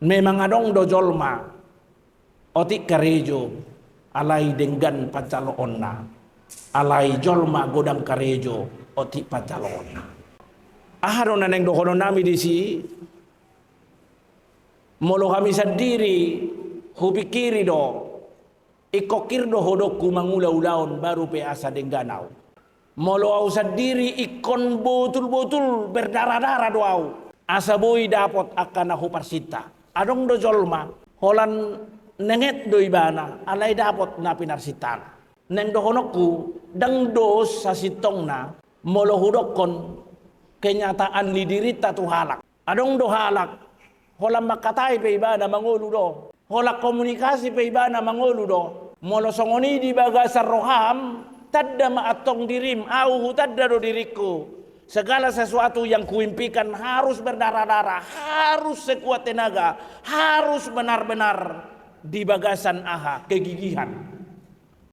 Memang adong do jolma otik karejo alai denggan pacalonna, alai jolma godang karejo otik pacalonna. Aharo naneng do kono nami disi molo kami sendiri hupikiri do ikokir do hodokku mangula-ulaon baru pe asa dengganau. Molo au sendiri ikon betul-betul berdarah-darah do au. Asa boy dapot akan aku parsita. Adong do jolma holan nenget do ibana alai dapot na pinarsitana. Neng do honokku dang dos sa sitongna molo hudokon kenyataan lidirita tu halak. Adong do halak holang makatai pe ibana mangolu do. Holak komunikasi pe ibana mangolu do. Molo songoni di bagasar roham tadda maatong dirim au tadda do diriku. Segala sesuatu yang kuimpikan harus berdarah-darah, harus sekuat tenaga, harus benar-benar di bagasan aha kegigihan.